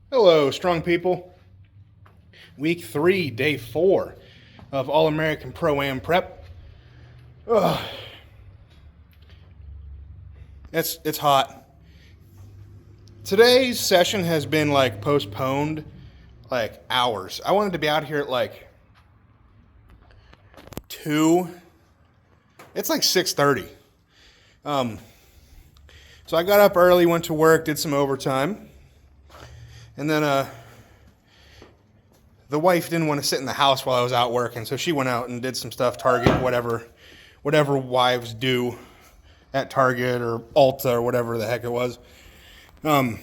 Hello, strong people. Week 3, day 4 of All American Pro Am Prep. Ugh. It's hot. Today's session has been postponed hours. I wanted to be out here at 2. It's 6:30. Um, so I got up early, went to work, did some overtime, and then the wife didn't want to sit in the house while I was out working, so she went out and did some stuff, Target, whatever wives do at Target or Ulta or whatever the heck it was. And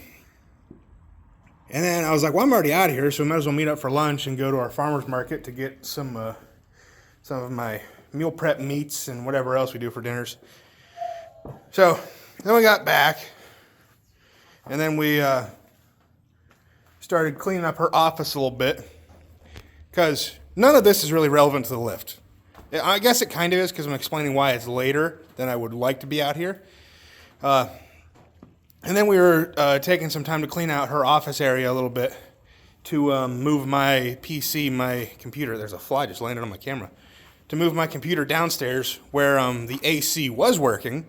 then I was like, well, I'm already out of here, so we might as well meet up for lunch and go to our farmer's market to get some of my meal prep meats and whatever else we do for dinners. So then we got back, and then we started cleaning up her office a little bit, because none of this is really relevant to the lift. I guess it kind of is, because I'm explaining why it's later than I would like to be out here. And then we were taking some time to clean out her office area a little bit to move my PC, my computer. There's a fly just landed on my camera. To move my computer downstairs where the AC was working.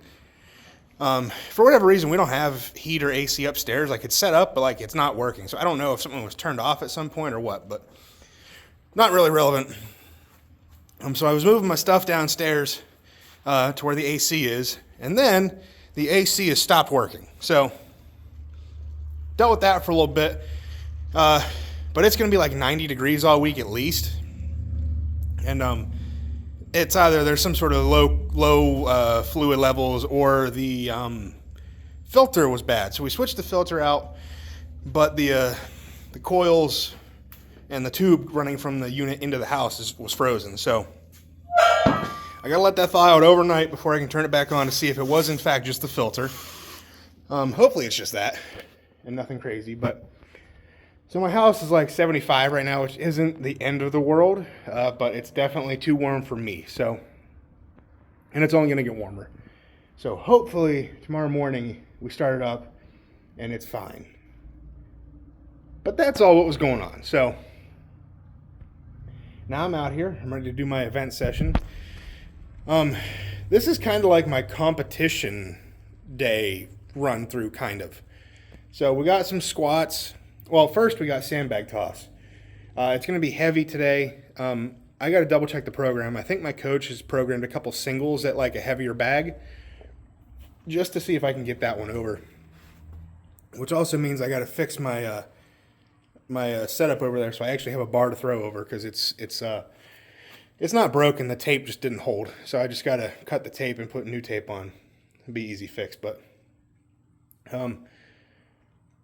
For whatever reason, we don't have heat or AC upstairs. It's set up, but it's not working. So I don't know if something was turned off at some point or what, but not really relevant. So I was moving my stuff downstairs to where the AC is, and then the AC has stopped working. So dealt with that for a little bit, but it's going to be 90 degrees all week at least, and it's either there's some sort of low fluid levels or the filter was bad. So we switched the filter out, but the coils and the tube running from the unit into the house was frozen. So I gotta let that thaw out overnight before I can turn it back on to see if it was in fact just the filter. Hopefully it's just that and nothing crazy. But so my house is 75 right now, which isn't the end of the world, but it's definitely too warm for me. So, and it's only gonna get warmer. So hopefully tomorrow morning we start it up and it's fine. But that's all what was going on. So now I'm out here. I'm ready to do my event session. This is kind of like my competition day run through, kind of. So we got some squats. Well, first we got sandbag toss. It's going to be heavy today. I got to double check the program. I think my coach has programmed a couple singles at a heavier bag, just to see if I can get that one over. Which also means I got to fix my my setup over there, so I actually have a bar to throw over, because it's not broken. The tape just didn't hold, so I just got to cut the tape and put new tape on. It'll be easy fix, but I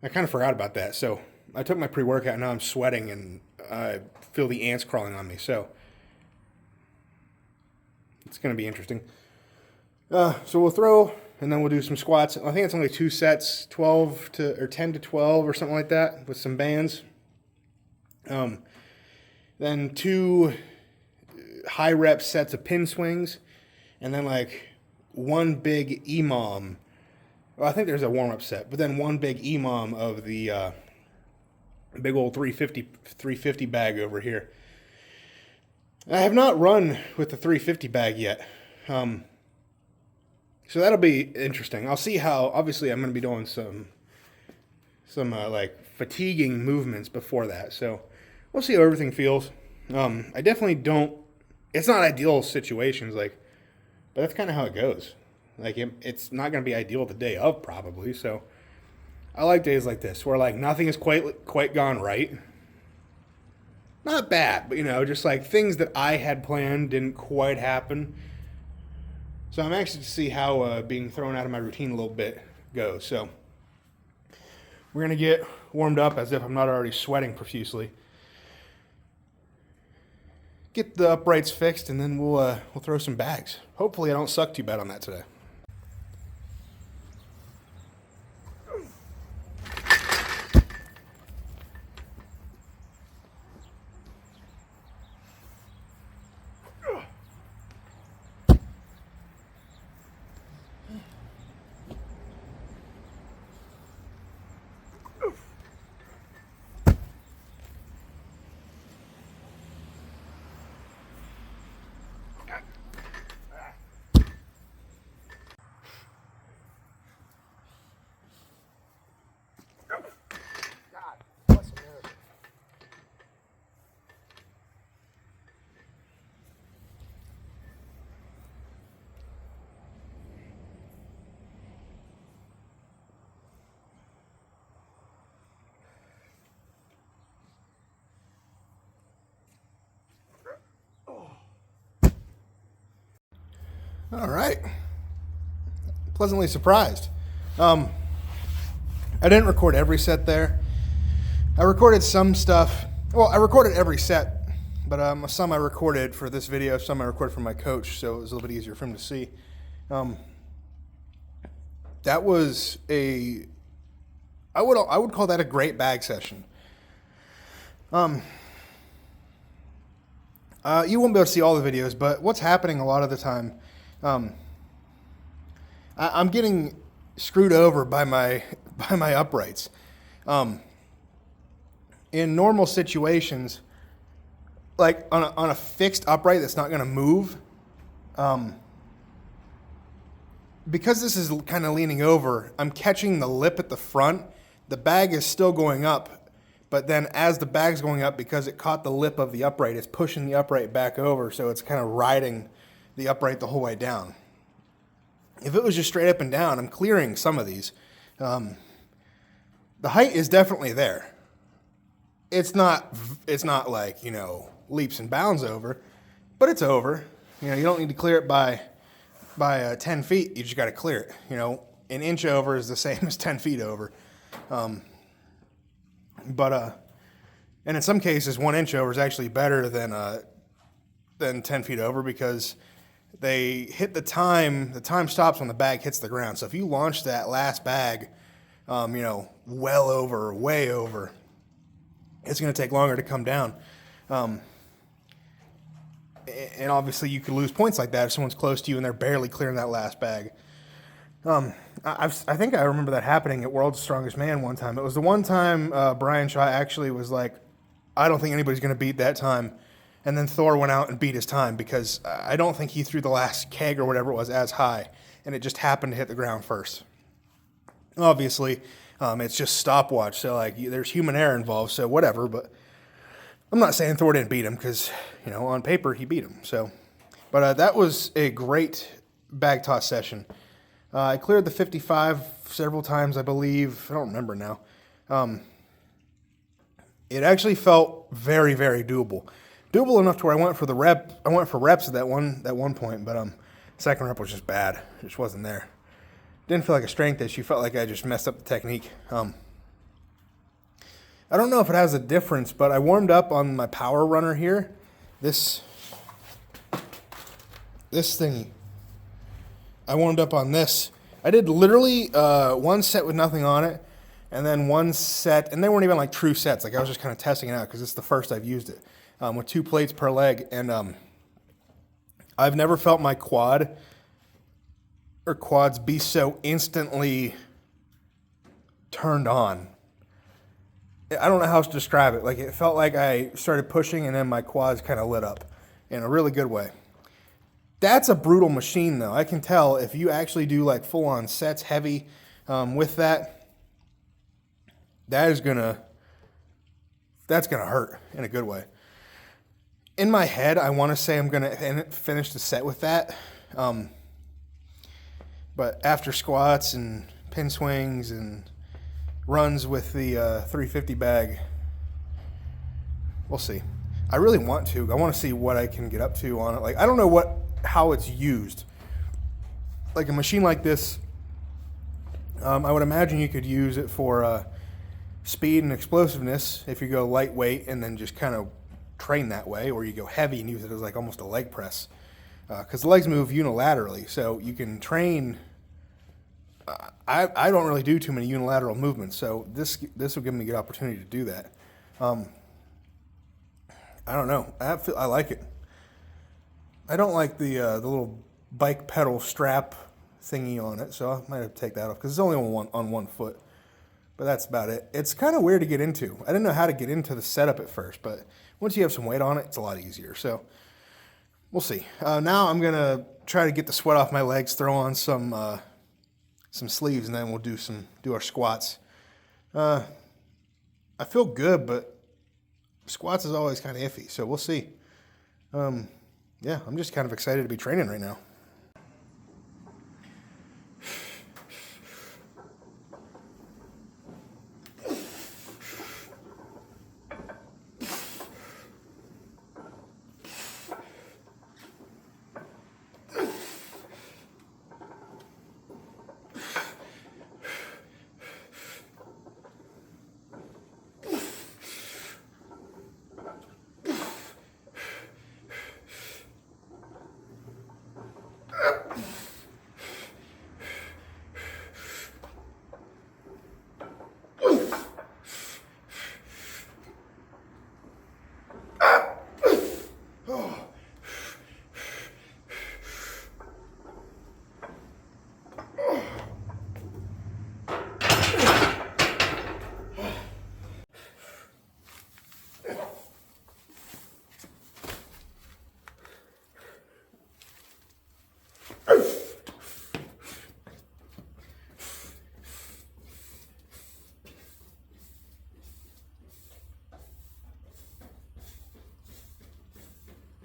kind of forgot about that. So I took my pre-workout, and now I'm sweating and I feel the ants crawling on me. So it's going to be interesting. So we'll throw, and then we'll do some squats. I think it's only 2 sets, 10 to 12 or something like that, with some bands. Then 2 high rep sets of pin swings, and then one big EMOM. Well, I think there's a warm up set, but then one big EMOM of the big old 350 bag over here. I have not run with the 350 bag yet. So that'll be interesting. I'll see how. Obviously, I'm going to be doing some fatiguing movements before that. So we'll see how everything feels. I definitely don't. It's not ideal situations, but that's kind of how it goes. It's not going to be ideal the day of, probably. So I like days like this where nothing is quite gone right. Not bad, but just things that I had planned didn't quite happen. So I'm anxious to see how being thrown out of my routine a little bit goes. So we're going to get warmed up as if I'm not already sweating profusely. Get the uprights fixed, and then we'll throw some bags. Hopefully I don't suck too bad on that today. All right. Pleasantly surprised. I didn't record every set there. I recorded some stuff. Well, I recorded every set, but some I recorded for this video, some I recorded for my coach, so it was a little bit easier for him to see. That was I would call that a great bag session. You won't be able to see all the videos, but what's happening a lot of the time, I'm getting screwed over by my uprights. In normal situations, like on a fixed upright that's not going to move, because this is kind of leaning over, I'm catching the lip at the front. The bag is still going up, but then as the bag's going up, because it caught the lip of the upright, it's pushing the upright back over, so it's kind of riding the upright the whole way down. If it was just straight up and down, I'm clearing some of these. The height is definitely there. It's not like, leaps and bounds over, but it's over. You don't need to clear it by 10 feet. You just got to clear it. An inch over is the same as 10 feet over. And in some cases, 1 inch over is actually better than 10 feet over, because they hit the time stops when the bag hits the ground. So if you launch that last bag, well over, way over, it's going to take longer to come down. And obviously you could lose points like that if someone's close to you and they're barely clearing that last bag. I think I remember that happening at World's Strongest Man one time. It was the one time Brian Shaw actually was like, I don't think anybody's going to beat that time. And then Thor went out and beat his time, because I don't think he threw the last keg or whatever it was as high, and it just happened to hit the ground first. Obviously, it's just stopwatch, so there's human error involved, so whatever. But I'm not saying Thor didn't beat him, because on paper he beat him. So, but that was a great bag toss session. I cleared the 55 several times, I believe. I don't remember now. It actually felt very, very doable. Doable enough to where I went for reps at that one point, but second rep was just bad. It just wasn't there. Didn't feel like a strength issue. Felt like I just messed up the technique. I don't know if it has a difference, but I warmed up on my power runner here. This thing. I warmed up on this. I did literally one set with nothing on it, and then one set, and they weren't even like true sets. I was just kind of testing it out, because it's the first I've used it, with 2 plates per leg. And I've never felt my quads be so instantly turned on. I don't know how else to describe it. It felt like I started pushing and then my quads kind of lit up in a really good way. That's a brutal machine, though. I can tell if you actually do full-on sets heavy with that, that's gonna hurt in a good way. In my head, I want to say I'm gonna finish the set with that, but after squats and pin swings and runs with the 350 bag, we'll see. I really want to. I want to see what I can get up to on it. I don't know how it's used. A machine like this, I would imagine you could use it for speed and explosiveness if you go lightweight and then just kind of train that way, or you go heavy and use it as almost a leg press, because the legs move unilaterally, so you can train. I don't really do too many unilateral movements, so this will give me a good opportunity to do that. I don't know. I like it. I don't like the little bike pedal strap thingy on it, so I might have to take that off, because it's only on one foot. But that's about it. It's kind of weird to get into. I didn't know how to get into the setup at first, but once you have some weight on it, it's a lot easier. So we'll see. Now I'm going to try to get the sweat off my legs, throw on some sleeves, and then we'll do our squats. I feel good, but squats is always kind of iffy, so we'll see. Yeah, I'm just kind of excited to be training right now.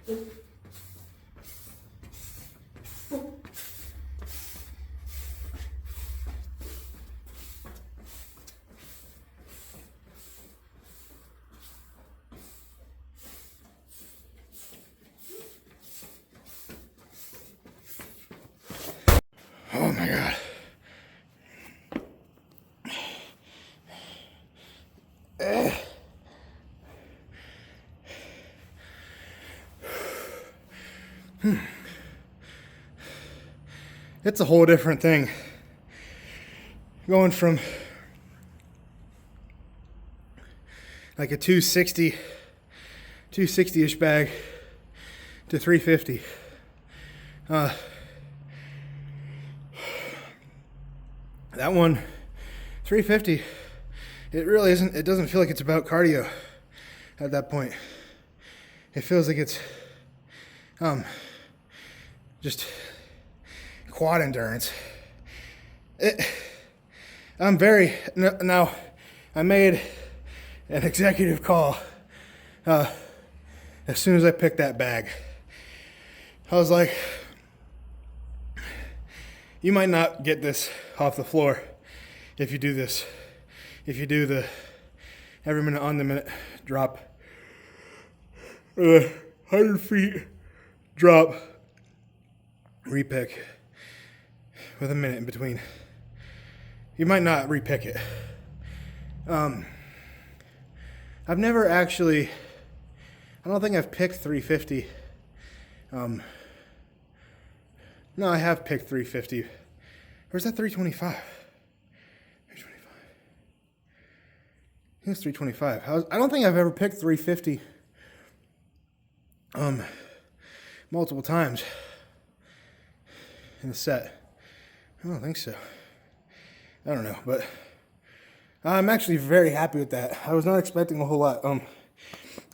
Oh my God. It's a whole different thing. Going from like a 260-ish bag to 350. That one, 350, it really isn't, it doesn't feel like it's about cardio at that point. It feels like it's just quad endurance. Now I made an executive call as soon as I picked that bag. I was like, you might not get this off the floor if you do this. If you do the every minute on the minute drop, 100 feet drop, repick with a minute in between. You might not repick it. I've never actually, I don't think I've picked 350. No, I have picked 350. Or is that 325? 325. I think it's 325. I don't think I've ever picked 350 multiple times in a set. I don't think so. I don't know, but I'm actually very happy with that. I was not expecting a whole lot.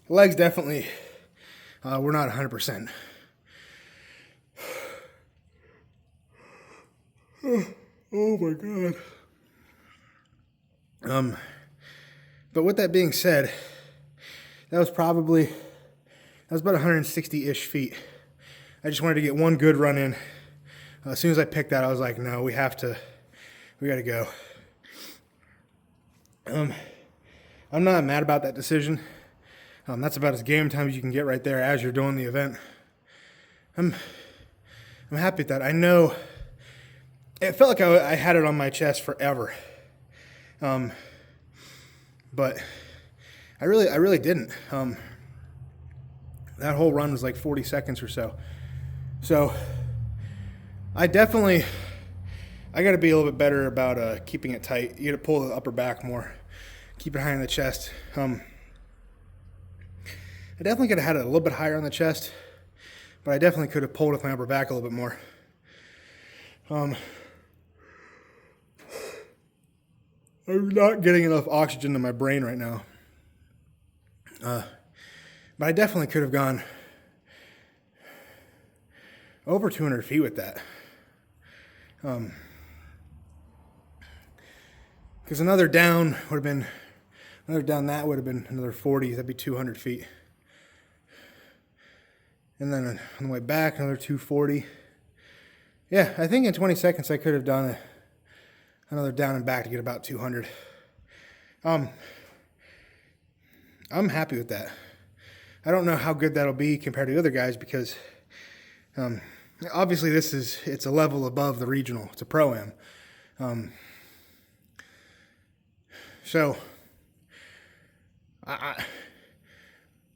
Legs definitely were not 100%. Oh my God. But with that being said, that was about 160-ish feet. I just wanted to get one good run in. As soon as I picked that, I was like, no, we gotta go. I'm not mad about that decision. That's about as game time as you can get right there as you're doing the event. I'm happy with that. I know it felt like I had it on my chest forever. But I really didn't. That whole run was like 40 seconds or so. So I got to be a little bit better about keeping it tight. You got to pull the upper back more, keep it high in the chest. I definitely could have had it a little bit higher on the chest, but I definitely could have pulled with my upper back a little bit more. I'm not getting enough oxygen to my brain right now. But I definitely could have gone over 200 feet with that. Because another down that would have been another 40. That'd be 200 feet. And then on the way back, another 240. Yeah, I think in 20 seconds I could have done another down and back to get about 200. I'm happy with that. I don't know how good that'll be compared to the other guys because obviously it's a level above the regional. It's a pro-am. So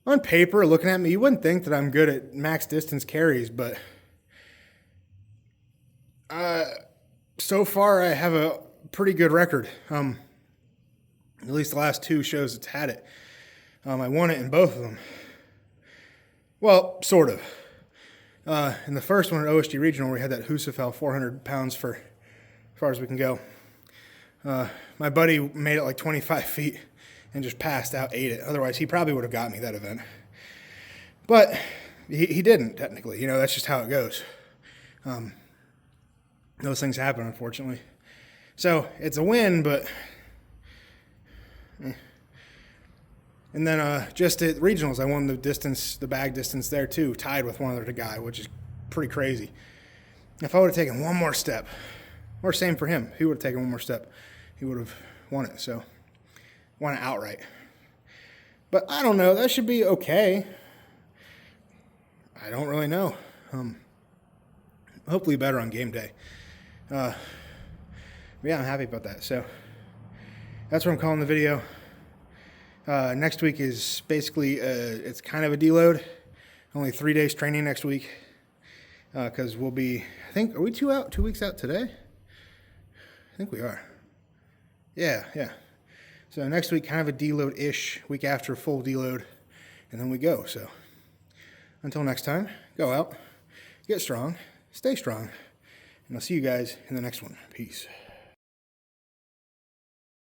on paper, looking at me, you wouldn't think that I'm good at max distance carries, but so far I have a pretty good record. At least the last two shows it's had it. I won it in both of them. Well, sort of. In the first one at OSG Regional, we had that Husafel 400 pounds for as far as we can go. My buddy made it like 25 feet and just passed out, ate it. Otherwise, he probably would have got me that event. But he didn't, technically. You know, that's just how it goes. Those things happen, unfortunately. So it's a win, but And then just at regionals, I won the distance, the bag distance there too, tied with one other guy, which is pretty crazy. If I would have taken one more step, or same for him, he would have taken one more step, he would have won it. So, won it outright. But I don't know, that should be okay. I don't really know. Hopefully better on game day. Yeah, I'm happy about that. So, that's what I'm calling the video. Next week is basically, it's kind of a deload. Only 3 days training next week. Because we'll be, I think, are we 2 weeks out today? I think we are. Yeah. So next week, kind of a deload-ish. Week after, full deload. And then we go. So until next time, go out, get strong, stay strong. And I'll see you guys in the next one. Peace.